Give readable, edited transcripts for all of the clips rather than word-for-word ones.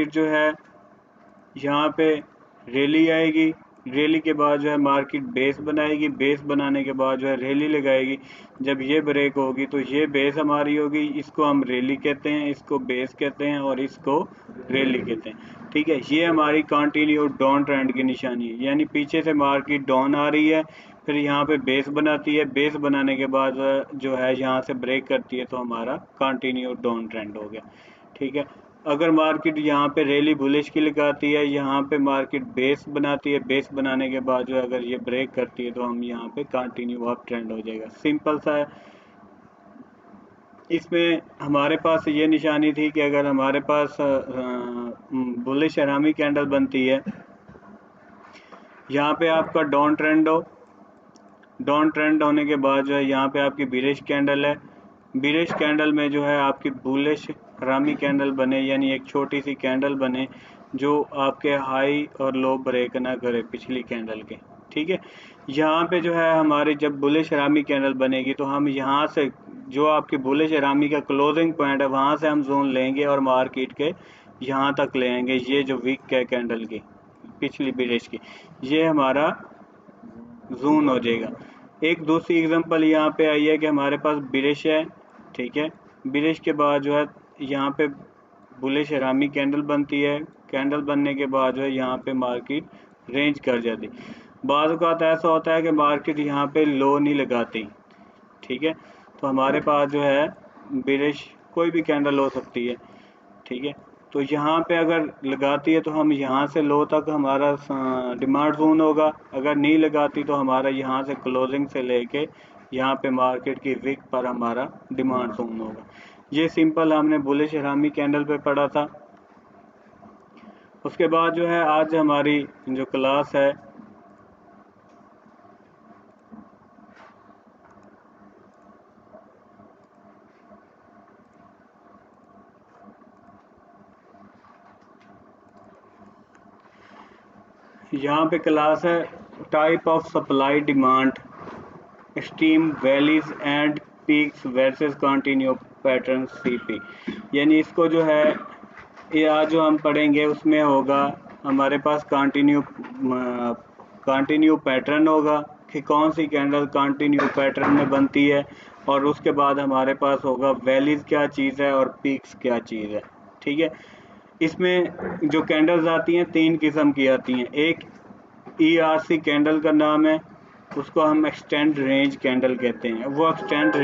जो है यहाँ पे रैली आएगी, रैली के बाद जो है मार्केट बेस बनाएगी, बेस बनाने के बाद जो है रैली लगाएगी। जब ये ब्रेक होगी तो ये बेस हमारी होगी, इसको हम रैली कहते हैं, इसको बेस कहते हैं और इसको रैली कहते हैं। ठीक है, ये हमारी कंटिन्यू डाउन ट्रेंड की निशानी है, यानी पीछे से मार्केट डाउन आ रही है, फिर यहाँ पे बेस बनाती है, बेस बनाने के बाद जो है यहाँ से ब्रेक करती है, तो हमारा कंटिन्यू डाउन ट्रेंड हो गया। ठीक है, अगर मार्केट यहाँ पे रैली बुलिश की लगाती है, यहाँ पे मार्केट बेस बनाती है, बेस बनाने के बाद जो अगर ये ब्रेक करती है तो हम यहाँ पे कंटिन्यू अप ट्रेंड हो जाएगा। सिंपल सा है। इसमें हमारे पास ये निशानी थी कि अगर हमारे पास बुलिश हरामी कैंडल बनती है, यहाँ पे आपका डाउन ट्रेंड हो, डाउन ट्रेंड होने के बाद जो है यहाँ पे आपकी बिरिश कैंडल है, बिरिश कैंडल में जो है आपकी बुलिश हरामी कैंडल बने, यानी एक छोटी सी कैंडल बने जो आपके हाई और लो ब्रेक ना करे पिछली कैंडल के। ठीक है, यहाँ पे जो है हमारी जब बुलिश हरामी कैंडल बनेगी तो हम यहाँ से जो आपकी बुलिश हरामी का क्लोजिंग पॉइंट है वहाँ से हम जोन लेंगे और मार्केट के यहाँ तक ले आएंगे। ये जो वीक है कैंडल की पिछली बिरिश की, ये हमारा जोन हो जाएगा। एक दूसरी एग्जांपल यहाँ पे आई है कि हमारे पास बिरिश है। ठीक है, बिरिश के बाद जो है यहाँ पे बुलिश हरामी कैंडल बनती है, कैंडल बनने के बाद जो है यहाँ पे मार्केट रेंज कर जाती। बाद औक़ात ऐसा होता है कि मार्केट यहाँ पे लो नहीं लगाती। ठीक है, तो हमारे पास जो है बिरिश कोई भी कैंडल हो सकती है। ठीक है, तो यहाँ पे अगर लगाती है तो हम यहाँ से लो तक हमारा डिमांड जोन होगा, अगर नहीं लगाती तो हमारा यहाँ से क्लोजिंग से लेके यहाँ पे मार्केट की विक पर हमारा डिमांड जोन होगा। ये सिंपल हमने बुलिश हरामी कैंडल पे पढ़ा था। उसके बाद जो है आज हमारी जो क्लास है यहाँ पे क्लास है type of supply demand, extreme valleys and peaks versus continue pattern CP. यानी इसको जो है ये आज जो हम पढ़ेंगे उसमें होगा हमारे पास कंटिन्यू पैटर्न होगा कि कौन सी कैंडल कंटिन्यू पैटर्न में बनती है, और उसके बाद हमारे पास होगा वैलीज क्या चीज़ है और पीक्स क्या चीज़ है। ठीक है, इसमें जो कैंडल्स आती हैं 3 किस्म की आती हैं। एक ERC कैंडल का नाम है, उसको हम एक्सटेंड रेंज कैंडल कहते हैं। वो एक्सटेंड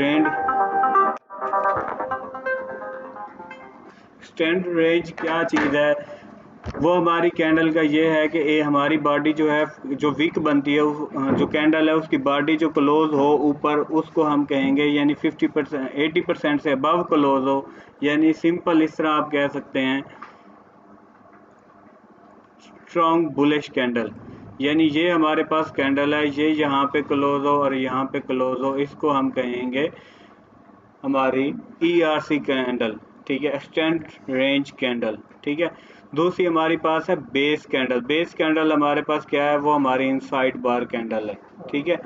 रेंज क्या चीज़ है, वो हमारी कैंडल का ये है कि ये हमारी बॉडी जो है जो वीक बनती है, जो कैंडल है उसकी बॉडी जो क्लोज हो ऊपर, उसको हम कहेंगे यानी 50% 80% से अबव क्लोज हो, यानी सिंपल इस तरह आप कह सकते हैं स्ट्रॉन्ग बुलिश कैंडल। यानी ये हमारे पास कैंडल है, ये यहाँ पे क्लोज हो और यहाँ पे क्लोज हो, इसको हम कहेंगे हमारी ERC कैंडल। ठीक है, एक्सटेंड रेंज कैंडल। ठीक है, दूसरी हमारे पास है बेस कैंडल। बेस कैंडल हमारे पास क्या है, वो हमारी इनसाइड बार कैंडल है। ठीक है,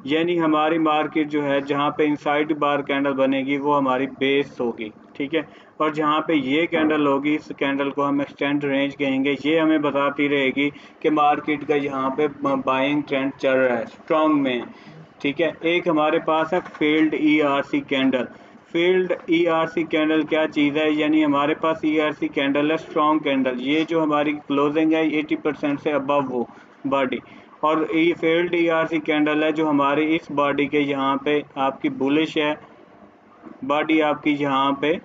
यानी हमारी मार्केट जो है जहाँ पे इनसाइड बार कैंडल बनेगी वो हमारी बेस होगी। ठीक है, और जहाँ पे ये कैंडल होगी इस कैंडल को हम एक्सटेंड रेंज कहेंगे। ये हमें बताती रहेगी कि मार्केट का यहाँ पे बाइंग ट्रेंड चल रहा है, स्ट्रॉन्ग में। ठीक है, एक हमारे पास है field ERC candle. Field ERC candle क्या चीज़ है, यानी हमारे पास ERC कैंडल है स्ट्रॉन्ग कैंडल, ये जो हमारी क्लोजिंग है 80% से अबव हो बॉडी, और ये फील्ड ERC कैंडल है जो हमारी इस बॉडी के यहाँ पे आपकी बुलिश है, बॉडी आपकी यहाँ पे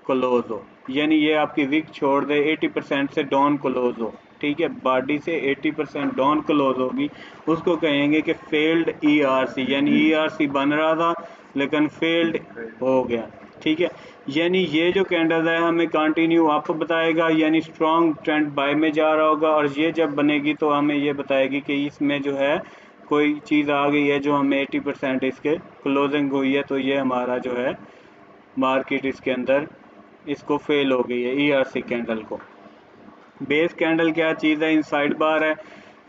क्लोज हो, यानी ये आपकी विक छोड़ दे 80% से डाउन क्लोज हो। ठीक है, बॉडी से 80% डाउन क्लोज होगी, उसको कहेंगे कि फेल्ड ERC, यानी ERC बन रहा था लेकिन फेल्ड हो गया। ठीक है, यानी ये जो कैंडल है हमें कंटिन्यू अप बताएगा, यानी स्ट्रॉन्ग ट्रेंड बाय में जा रहा होगा, और ये जब बनेगी तो हमें ये बताएगी कि इसमें जो है कोई चीज़ आ गई है जो हमें 80% इसके क्लोजिंग हुई है, तो ये हमारा जो है मार्केट इसके अंदर इसको फेल हो गई है ERC कैंडल को। बेस कैंडल क्या चीज़ है, इनसाइड बार है।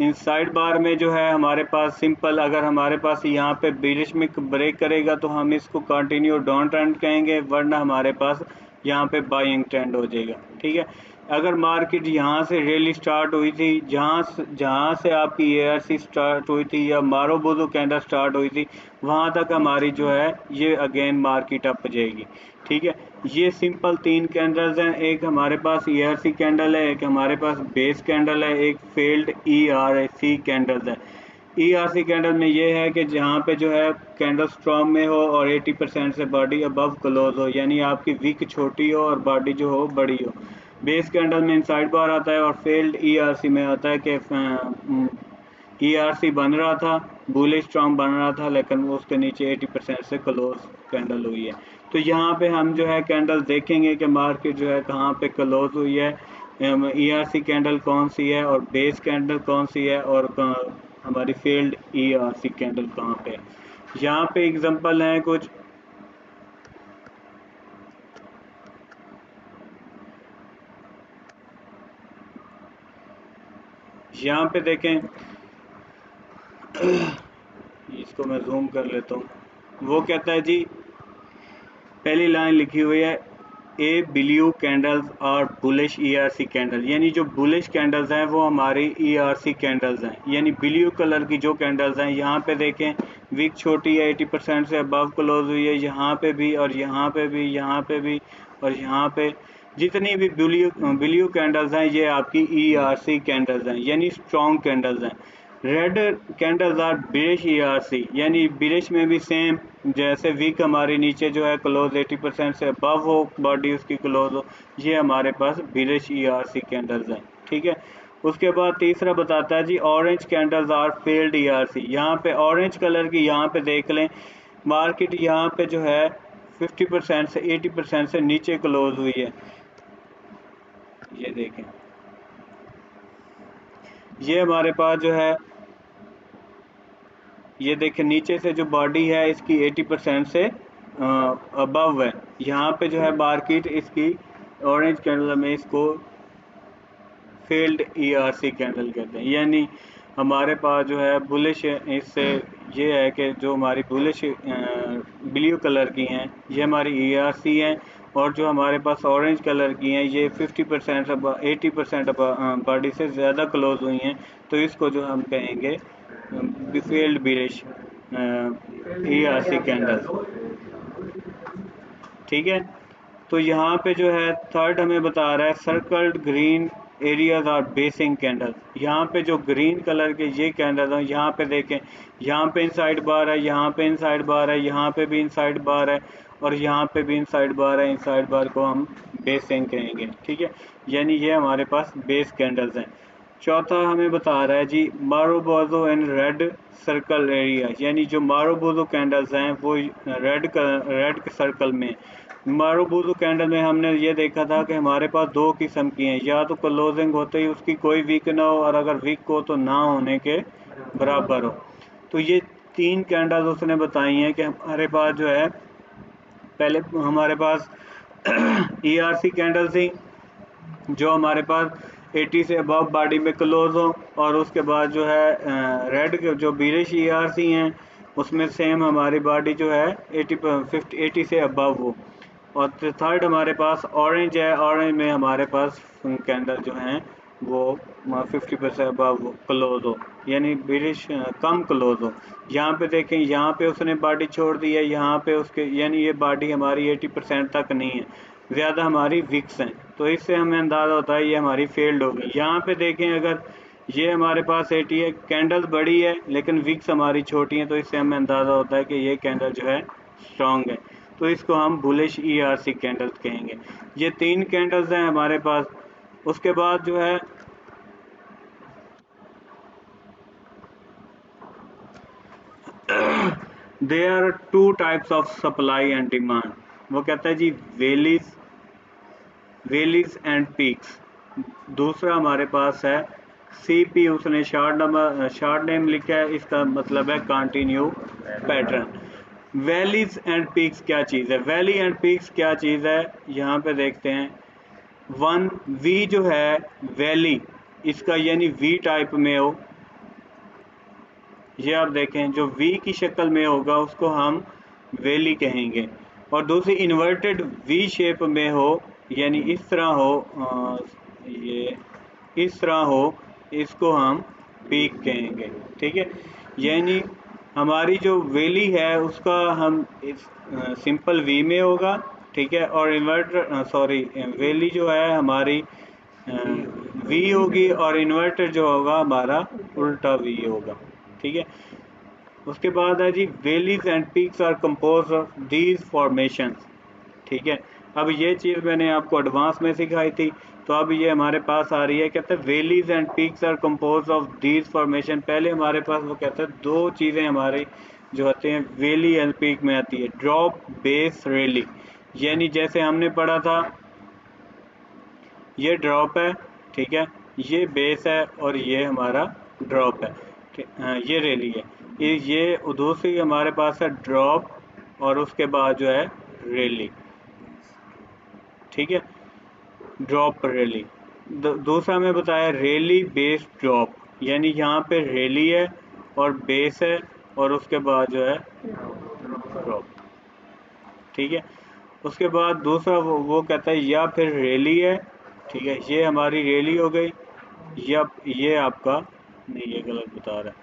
इनसाइड बार में जो है हमारे पास सिंपल, अगर हमारे पास यहाँ पे बीरिश में ब्रेक करेगा तो हम इसको कंटिन्यू डाउन ट्रेंड कहेंगे, वरना हमारे पास यहाँ पे बाइंग ट्रेंड हो जाएगा। ठीक है, अगर मार्केट यहाँ से रैली स्टार्ट हुई थी, जहाँ से आपकी ARC स्टार्ट हुई थी या मारुबुरु कैंडल स्टार्ट हुई थी, वहाँ तक हमारी जो है ये अगेन मार्केट अप जाएगी। ठीक है, ये सिंपल 3 कैंडल्स हैं। एक हमारे पास ERC कैंडल है, एक हमारे पास बेस कैंडल है, एक फेल्ड ERC कैंडल है। ERC कैंडल में ये है कि जहाँ पे जो है कैंडल स्ट्रॉन्ग में हो और 80% से बॉडी अबव क्लोज हो, यानी आपकी विक छोटी हो और बॉडी जो हो बड़ी हो। बेस कैंडल में इनसाइड बार आता है और फेल्ड ERC में आता है कि ERC बन रहा था, बुलिश स्ट्रॉन्ग बन रहा था, लेकिन वो उसके नीचे 80% से क्लोज कैंडल हुई है। तो यहाँ पे हम जो है कैंडल देखेंगे कि मार्केट जो है कहाँ पे क्लोज हुई है, ERC कैंडल कौन सी है और बेस कैंडल कौन सी है और हमारी फेल्ड ERC कैंडल कहाँ पे। यहाँ पे एग्जांपल हैं कुछ। यहाँ पे देखें, इसको मैं जूम कर लेता हूँ। वो कहता है जी, पहली लाइन लिखी हुई है ए ब्लू कैंडल्स और बुलिश ERC कैंडल, यानी जो बुलिश कैंडल्स हैं वो हमारी ERC कैंडल्स हैं, यानी ब्लू कलर की जो कैंडल्स हैं। यहाँ पे देखें विक छोटी है, 80% से अबव क्लोज हुई है, यहाँ पे भी और यहाँ पे भी, यहाँ पे भी और यहाँ पे। जितनी भी ब्लू कैंडल्स हैं ये आपकी ERC कैंडल्स हैं, यानी स्ट्रॉन्ग कैंडल्स हैं। Red candles are bearish ERC, यानी बिरिश में भी सेम, जैसे वीक हमारे नीचे जो है क्लोज 80% से अबव हो, बॉडी उसकी क्लोज हो, ये हमारे पास बिरिश ERC कैंडल्स हैं। ठीक है, उसके बाद तीसरा बताता है जी orange candles are failed ERC। यहाँ पे ऑरेंज कलर की, यहाँ पे देख लें मार्केट यहाँ पे जो है 50% से 80% से नीचे क्लोज हुई है। ये देखें, ये हमारे पास जो है, ये देखें नीचे से जो बॉडी है इसकी 80% से अबव है। यहाँ पे जो है मार्केट इसकी ऑरेंज कैंडल में इसको फेल्ड ERC कैंडल कहते हैं, यानी हमारे पास जो है बुलिश, इससे ये है कि जो हमारी बुलिश ब्लू कलर की हैं ये हमारी ERC हैं, और जो हमारे पास ऑरेंज कलर की हैं ये 50% 80% बॉडी से ज़्यादा क्लोज हुई हैं, तो इसको जो हम कहेंगे फेल्ड बिलिश ERC कैंडल। ठीक है, तो यहाँ पे जो है थर्ड हमें बता रहा है circled green areas are basing candle. यहाँ पे जो ग्रीन कलर के ये कैंडल हैं, यहाँ पे देखें, यहाँ पे इनसाइड बार है, यहाँ पे इनसाइड बार है, यहाँ पे भी इनसाइड बार है और यहाँ पे भी इनसाइड बार है। इनसाइड बार को हम बेसिंग कहेंगे। ठीक है, यानी ये हमारे पास बेस कैंडल्स हैं। चौथा हमें बता रहा है जी मारुबुरु एंड रेड सर्कल एरिया, यानी जो मारुबुरु कैंडल्स हैं वो रेड सर्कल में। मारुबुरु कैंडल में हमने ये देखा था कि हमारे पास दो किस्म की हैं, या तो क्लोजिंग होते ही उसकी कोई वीक ना हो और अगर वीक हो तो ना होने के बराबर हो। तो ये 3 कैंडल्स उसने बताई हैं कि हमारे पास जो है, पहले हमारे पास ERC कैंडल थी जो हमारे पास 80 से अबव बॉडी में क्लोज हो, और उसके बाद जो है रेड जो बिरिश ERC हैं उसमें सेम हमारी बॉडी जो है 80 से अबव हो। और थर्ड हमारे पास ऑरेंज है, ऑरेंज में हमारे पास कैंडल जो हैं वो 50% अबव क्लोज हो, यानी बिरिश कम क्लोज हो। यहाँ पे देखें, यहाँ पे उसने बॉडी छोड़ दी है, यहाँ पे उसके, यानी ये बॉडी हमारी 80% तक नहीं है, ज़्यादा हमारी विक्स हैं, तो इससे हमें अंदाज़ा होता है ये हमारी फेल्ड होगी। यहाँ पे देखें, अगर ये हमारे पास 80 है, कैंडल बड़ी है लेकिन विक्स हमारी छोटी हैं, तो इससे हमें अंदाज़ा होता है कि ये कैंडल जो है स्ट्रॉन्ग है, तो इसको हम बुलिश ERC कैंडल्स कहेंगे। ये 3 कैंडल्स हैं हमारे पास। उसके बाद जो है there are 2 types of supply and demand. वो कहता है जी वैलीज एंड पीक्स। दूसरा हमारे पास है CP, उसने शॉर्ट नेम लिखा है, इसका मतलब है continue pattern. Valleys and peaks क्या चीज़ है? वैली एंड पीक्स क्या चीज़ है, यहाँ पे देखते हैं। वन वी जो है वैली, इसका यानी वी टाइप में हो, ये आप देखें जो वी की शक्ल में होगा उसको हम वैली कहेंगे। और दूसरी इन्वर्टेड वी शेप में हो, यानी इस तरह हो, ये इस तरह हो, इसको हम पीक कहेंगे। ठीक है, यानी हमारी जो वैली है उसका हम इस सिंपल वी में होगा। ठीक है, और इन्वर्टर सॉरी वैली जो है हमारी वी होगी और इन्वर्टर जो होगा हमारा उल्टा वी होगा। ठीक है, उसके बाद है जी valleys and peaks are compose of these formations. ठीक है, अब ये चीज़ मैंने आपको एडवांस में सिखाई थी, तो अब ये हमारे पास आ रही है, कहते हैं valleys and peaks are compose of these formation. पहले हमारे पास वो कहते हैं दो चीज़ें हमारी जो आती हैं वैली एंड पीक में आती है, ड्रॉप बेस रैली। यानी जैसे हमने पढ़ा था, ये ड्रॉप है। ठीक है, ये बेस है और ये हमारा ड्रॉप है। ये रैली है। ये दूसरी हमारे पास है ड्रॉप और उसके बाद जो है रैली। ठीक है, ड्रॉप रैली। दूसरा मैं बताया रैली बेस ड्रॉप, यानी यहाँ पे रैली है और बेस है और उसके बाद जो है ड्रॉप। ठीक है, उसके बाद दूसरा वो कहता है या फिर रैली है। ठीक है, ये हमारी रैली हो गई, या ये आपका नहीं, ये गलत बता रहा है।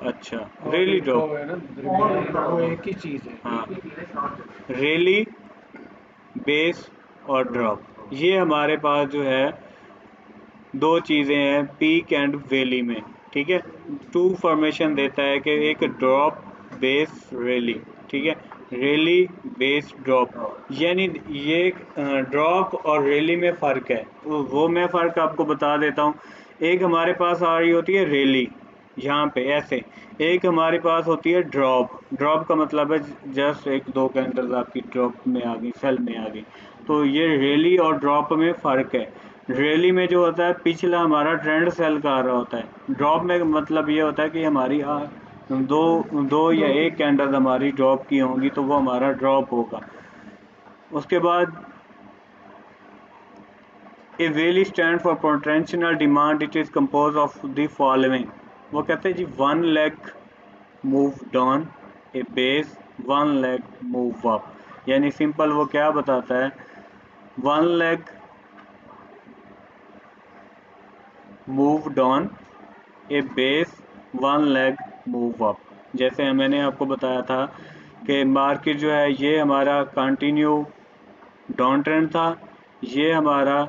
अच्छा, और रैली लिखा ड्रॉप। हुआ है ना दरमियान, वो एक ही चीज़ है। हाँ, रैली बेस और ड्रॉप, ये हमारे पास जो है दो चीज़ें हैं पीक एंड वैली में। ठीक है, टू फॉर्मेशन देता है कि एक ड्रॉप बेस रैली। ठीक है, रैली बेस ड्रॉप, यानी ये ड्रॉप और रैली में फ़र्क है, तो वो मैं फ़र्क आपको बता देता हूँ। एक हमारे पास आ रही होती है रैली यहाँ पे ऐसे, एक हमारे पास होती है ड्रॉप। ड्रॉप का मतलब है जस्ट एक दो कैंडल्स आपकी ड्रॉप में आ गई, सेल में आ गई। तो ये रैली और ड्रॉप में फ़र्क है। रैली में जो होता है पिछला हमारा ट्रेंड सेल का आ रहा होता है। ड्रॉप में मतलब ये होता है कि हमारी दो दो या एक कैंडल हमारी ड्रॉप की होंगी तो वो हमारा ड्रॉप होगा। उसके बाद a valley stand for potential demand, it is compose of the following. वो कहते हैं जी one leg move down, a base, one leg move up. यानी सिंपल वो क्या बताता है, one leg move down, a base, one leg move up. जैसे मैंने आपको बताया था कि मार्केट जो है ये हमारा कंटिन्यू डाउन ट्रेंड था, ये हमारा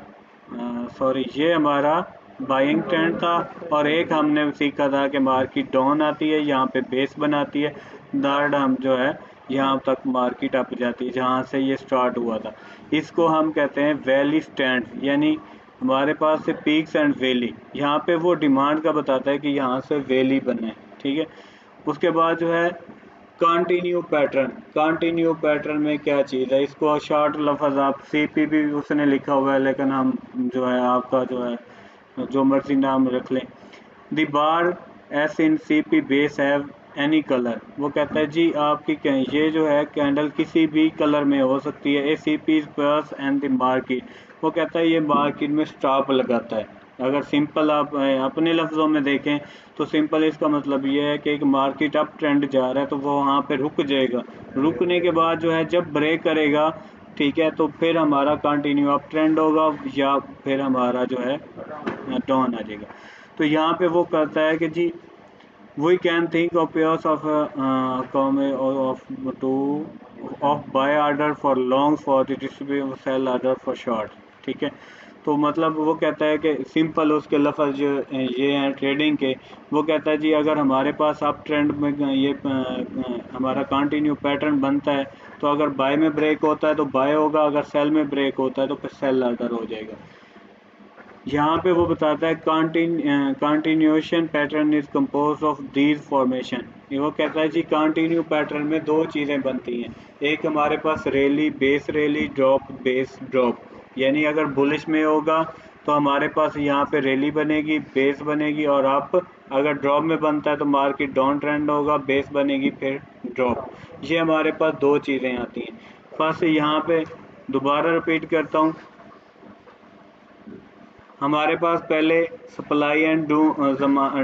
ये हमारा बाइंग ट्रेंड था, और एक हमने सीखा था कि मार्केट डाउन आती है, यहाँ पे बेस बनाती है, थर्ड हम जो है यहाँ तक मार्केट अप जाती है जहाँ से ये स्टार्ट हुआ था। इसको हम कहते हैं वैली स्टैंड, यानी हमारे पास से पीक्स एंड वैली, यहाँ पे वो डिमांड का बताता है कि यहाँ से वैली बने। ठीक है, उसके बाद जो है कंटिन्यू पैटर्न। कंटिन्यू पैटर्न में क्या चीज़ है, इसको शॉर्ट लफ्ज़ आप CP भी उसने लिखा हुआ है, लेकिन हम जो है आपका जो है जो मर्जी नाम रख लें। The bars in CP base have any colour. वो कहता है जी आपकी ये जो है कैंडल किसी भी कलर में हो सकती है। ए CP बस एंड द मार्केट, वो कहता है ये मार्केट में स्टॉप लगाता है। अगर सिंपल आप अपने लफ्ज़ों में देखें तो सिंपल इसका मतलब ये है कि एक मार्केट अप ट्रेंड जा रहा है तो वो वहाँ पे रुक जाएगा। रुकने के बाद जो है जब ब्रेक करेगा, ठीक है, तो फिर हमारा कंटिन्यू अप ट्रेंड होगा या फिर हमारा जो है डाउन आ जाएगा। तो यहाँ पे वो कहता है कि जी we can think of pairs of of two of buy order for long for the distribute sell order for short। ठीक है, तो मतलब वो कहता है कि सिंपल उसके लफ्ज़ जो ये हैं ट्रेडिंग के, वो कहता है जी अगर हमारे पास अप ट्रेंड में ये हमारा कंटिन्यू पैटर्न बनता है तो अगर बाय में ब्रेक होता है तो बाय होगा, अगर सेल में ब्रेक होता है तो फिर सेल ऑर्डर हो जाएगा। यहाँ पे वो बताता है continuation pattern is compose of these formation. वो कहता है जी कंटिन्यू पैटर्न में दो चीज़ें बनती हैं, एक हमारे पास rally base rally, drop base drop. यानी अगर बुलिश में होगा तो हमारे पास यहाँ पे रैली बनेगी, बेस बनेगी और अप। अगर ड्रॉप में बनता है तो मार्केट डाउन ट्रेंड होगा, बेस बनेगी फिर ड्रॉप। ये हमारे पास दो चीज़ें आती हैं। फर्स्ट यहाँ पे दोबारा रिपीट करता हूँ, हमारे पास पहले सप्लाई एंड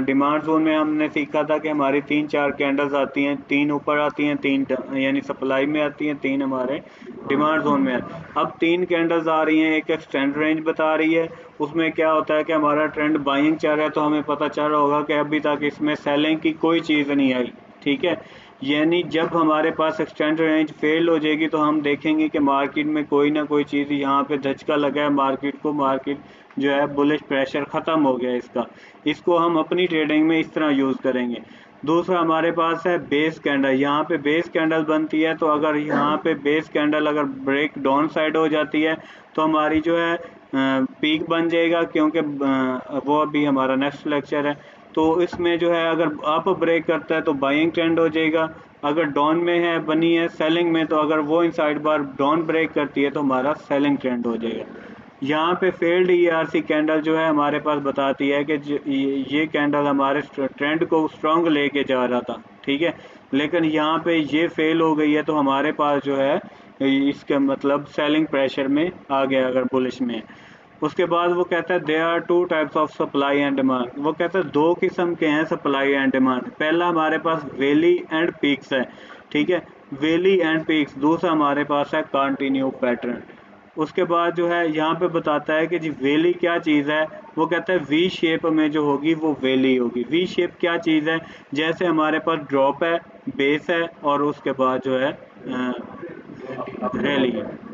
डिमांड जोन में हमने सीखा था कि हमारी 3-4 कैंडल्स आती हैं, 3 ऊपर आती हैं, 3 यानी सप्लाई में आती हैं, 3 हमारे डिमांड जोन में अब 3 कैंडल्स आ रही हैं, एक एक्सटेंड रेंज बता रही है। उसमें क्या होता है कि हमारा ट्रेंड बाइंग चल रहा है, तो हमें पता चल रहा होगा कि अभी तक इसमें सेलिंग की कोई चीज़ नहीं आई, ठीक है। यानी जब हमारे पास एक्सटेंड रेंज फेल हो जाएगी तो हम देखेंगे कि मार्केट में कोई ना कोई चीज़ यहाँ पे धचका लगा है मार्केट को, मार्केट जो है बुलिश प्रेशर ख़त्म हो गया इसको हम अपनी ट्रेडिंग में इस तरह यूज़ करेंगे। दूसरा हमारे पास है बेस कैंडल। यहाँ पे बेस कैंडल बनती है, तो अगर यहाँ पे बेस कैंडल अगर ब्रेक डाउन साइड हो जाती है तो हमारी जो है पीक बन जाएगा, क्योंकि वो अभी हमारा नेक्स्ट लेक्चर है। तो इसमें जो है अगर अप ब्रेक करता है तो बाइंग ट्रेंड हो जाएगा, अगर डाउन में है बनी है सेलिंग में, तो अगर वो इनसाइड बार डाउन ब्रेक करती है तो हमारा सेलिंग ट्रेंड हो जाएगा। यहाँ पे फेल्ड ERC कैंडल जो है हमारे पास बताती है कि ये कैंडल हमारे ट्रेंड को स्ट्रॉन्ग लेके जा रहा था, ठीक है, लेकिन यहाँ पे ये फेल हो गई है, तो हमारे पास जो है इसका मतलब सेलिंग प्रेशर में आ गया अगर बुलिश में। उसके बाद वो कहता है there are 2 types of supply and demand. वो कहता है 2 किस्म के हैं सप्लाई एंड डिमांड। पहला हमारे पास वैली एंड पीक्स है, ठीक है, वैली एंड पीक्स। दूसरा हमारे पास है कंटिन्यू पैटर्न। उसके बाद जो है यहाँ पे बताता है कि जी वैली क्या चीज़ है। वो कहता है वी शेप में जो होगी वो वैली होगी। वी शेप क्या चीज़ है, जैसे हमारे पास ड्रॉप है, बेस है और उसके बाद जो है रैली है।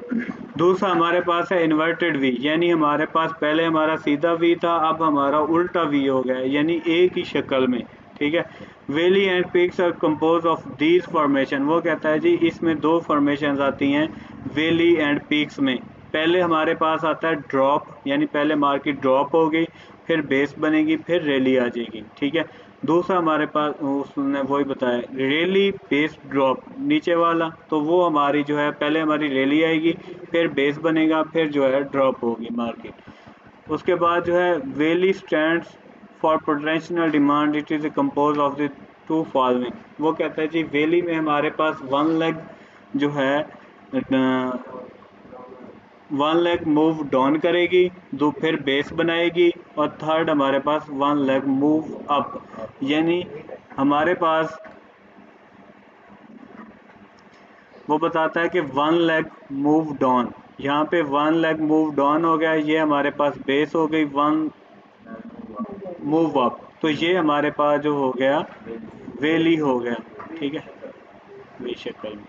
दूसरा हमारे पास है इन्वर्टेड वी, यानी हमारे पास पहले हमारा सीधा वी था, अब हमारा उल्टा वी हो गया, यानी एक ही शक्ल में, ठीक है। Valley and peaks are compose of these formation. वो कहता है जी इसमें 2 फॉर्मेशन आती हैं वैली एंड पीक्स में। पहले हमारे पास आता है ड्रॉप, यानी पहले मार्केट ड्रॉप हो गई, फिर बेस बनेगी, फिर रैली आ जाएगी, ठीक है। दूसरा हमारे पास उसने वही बताया रैली बेस ड्रॉप नीचे वाला, तो वो हमारी जो है पहले हमारी रैली आएगी, फिर बेस बनेगा, फिर जो है ड्रॉप होगी मार्केट। उसके बाद जो है valley stands for potential demand, it is a compose of the 2 following. वो कहता है जी वैली में हमारे पास 1 लेग जो है 1 लेग मूव डाउन करेगी, दो फिर बेस बनाएगी, और थर्ड हमारे पास 1 लेग मूव अप, यानी हमारे पास वो बताता है कि 1 लेग मूव डाउन। यहाँ पे 1 लेग मूव डाउन हो गया, ये हमारे पास बेस हो गई, 1 मूव अप, तो ये हमारे पास जो हो गया वैली हो गया, ठीक है, वी शक्ल में।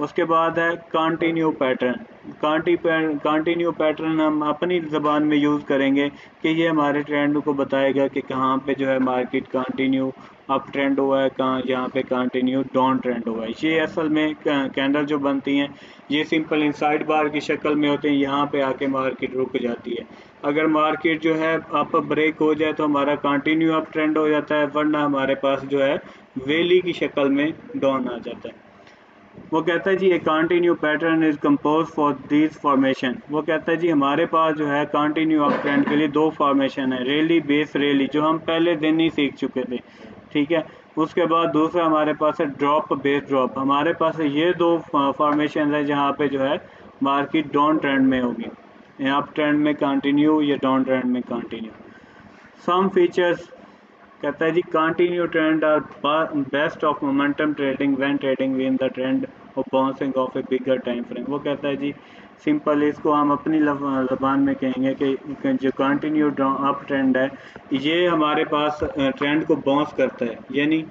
उसके बाद है कंटिन्यू पैटर्न। कंटिन्यू पैटर्न हम अपनी ज़बान में यूज़ करेंगे कि ये हमारे ट्रेंड को बताएगा कि कहाँ पे जो है मार्केट कंटिन्यू अप ट्रेंड हुआ है, कहाँ यहाँ पे कंटिन्यू डाउन ट्रेंड हुआ है। ये असल में कैंडल जो बनती हैं ये सिंपल इनसाइड बार की शक्ल में होते हैं, यहाँ पे आके मार्केट रुक जाती है। अगर मार्केट जो है अप ब्रेक हो जाए तो हमारा कंटिन्यू अप ट्रेंड हो जाता है, वरना हमारे पास जो है वैली की शक्ल में डाउन आ जाता है। वो कहता है जी a continue pattern is compose for these formation. वो कहता है जी हमारे पास जो है कंटिन्यू अप ट्रेंड के लिए 2 फॉर्मेशन है, रैली बेस रैली, जो हम पहले दिन ही सीख चुके थे, ठीक है। उसके बाद दूसरा हमारे पास है ड्रॉप बेस ड्रॉप। हमारे पास ये 2 फॉर्मेशन है जहाँ पे जो है मार्केट डाउन ट्रेंड में होगी, अप ट्रेंड में कंटिन्यू या डाउन ट्रेंड में कंटिन्यू। सम फीचर्स कहता है जी continue trend are best of momentum trading when trading with the trend of bouncing off a bigger time frame. वो कहता है जी सिंपल इसको हम अपनी ज़बान में कहेंगे कि जो कंटिन्यू अप ट्रेंड है ये हमारे पास ट्रेंड को बाउंस करता है, यानी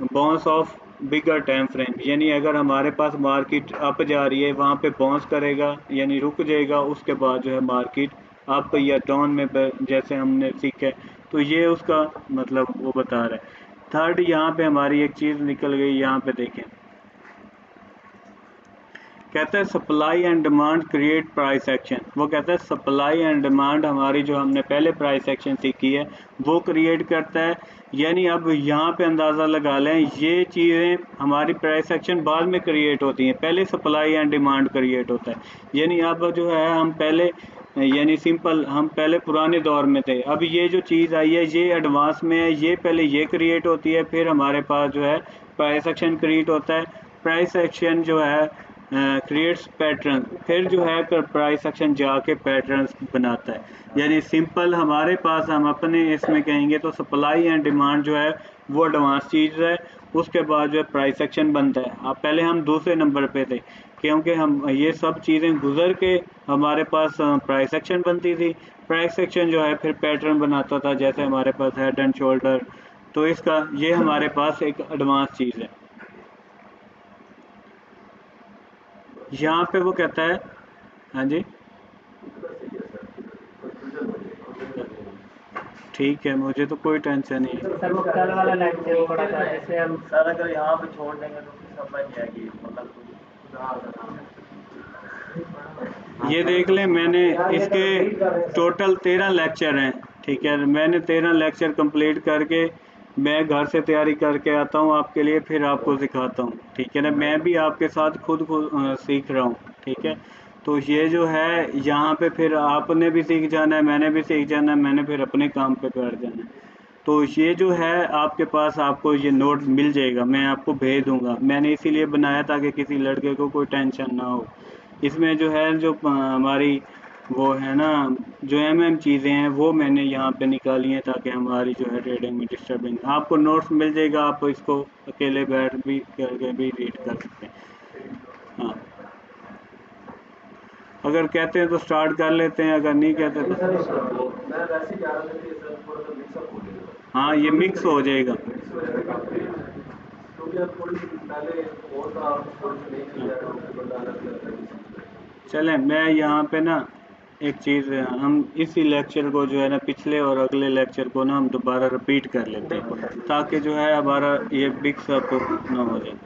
bounce of bigger time frame, यानी अगर हमारे पास मार्केट अप जा रही है वहाँ पे बाउंस करेगा, यानी रुक जाएगा, उसके बाद जो है मार्केट अप या डाउन में जैसे हमने सीखा है, तो ये उसका मतलब वो बता रहा है। थर्ड यहाँ पे हमारी एक चीज़ निकल गई, यहाँ पे देखें, कहता है supply and demand create price action. वो कहता है सप्लाई एंड डिमांड हमारी जो हमने पहले प्राइस एक्शन सीखी है वो क्रिएट करता है, यानी अब यहाँ पे अंदाज़ा लगा लें ये चीज़ें हमारी प्राइस एक्शन बाद में क्रिएट होती हैं, पहले सप्लाई एंड डिमांड क्रिएट होता है। यानी अब जो है हम पहले यानी सिंपल हम पहले पुराने दौर में थे, अब ये जो चीज़ आई है ये एडवांस में है, ये पहले ये क्रिएट होती है, फिर हमारे पास जो है प्राइस एक्शन क्रिएट होता है। प्राइस एक्शन जो है क्रिएट्स पैटर्न, फिर जो है प्राइस सेक्शन जाके पैटर्न्स बनाता है। यानी सिंपल हमारे पास हम अपने इसमें कहेंगे तो सप्लाई एंड डिमांड जो है वो एडवांस चीज़ है, उसके बाद जो है प्राइस सेक्शन बनता है। अब पहले हम दूसरे नंबर पे थे क्योंकि हम ये सब चीज़ें गुजर के हमारे पास प्राइस सेक्शन बनती थी। प्राइस सेक्शन जो है फिर पैटर्न बनाता था, जैसे हमारे पास हेड एंड शोल्डर, तो इसका ये हमारे पास एक एडवांस चीज़ है। यहाँ पे वो कहता है, हाँ जी ठीक है, मुझे तो कोई टेंशन नहीं है। सर वो कल वाला लेक्चर थोड़ा सा जैसे हम सर अगर यहाँ पे छोड़ देंगे तो फिर समझ नहीं आएगी, मतलब ये देख लें, मैंने इसके टोटल 13 लेक्चर हैं, ठीक है। मैंने 13 लेक्चर कंप्लीट करके मैं घर से तैयारी करके आता हूँ आपके लिए, फिर आपको सिखाता हूँ, ठीक है ना। मैं भी आपके साथ खुद सीख रहा हूँ, ठीक है। तो ये जो है यहाँ पे फिर आपने भी सीख जाना है, मैंने भी सीख जाना है, मैंने फिर अपने काम पे बैठ जाना है। तो ये जो है आपके पास आपको ये नोट मिल जाएगा, मैं आपको भेज दूंगा। मैंने इसीलिए बनाया ताकि किसी लड़के को कोई टेंशन ना हो। इसमें जो है जो हमारी वो है ना, जो चीज़ें हैं वो मैंने यहाँ पे निकाली हैं ताकि हमारी जो है ट्रेडिंग में डिस्टर्बिंग। आपको नोट्स मिल जाएगा, आप इसको अकेले बैठ भी करके भी रीड कर सकते हैं। हाँ, अगर कहते हैं तो स्टार्ट कर लेते हैं, अगर नहीं कहते तो हाँ ये मिक्स हो जाएगा। चलें, मैं यहाँ पे ना एक चीज़, हम इसी लेक्चर को जो है ना पिछले और अगले लेक्चर को ना हम दोबारा रिपीट कर लेते हैं ताकि जो है हमारा ये मिक्स अप ना हो जाए।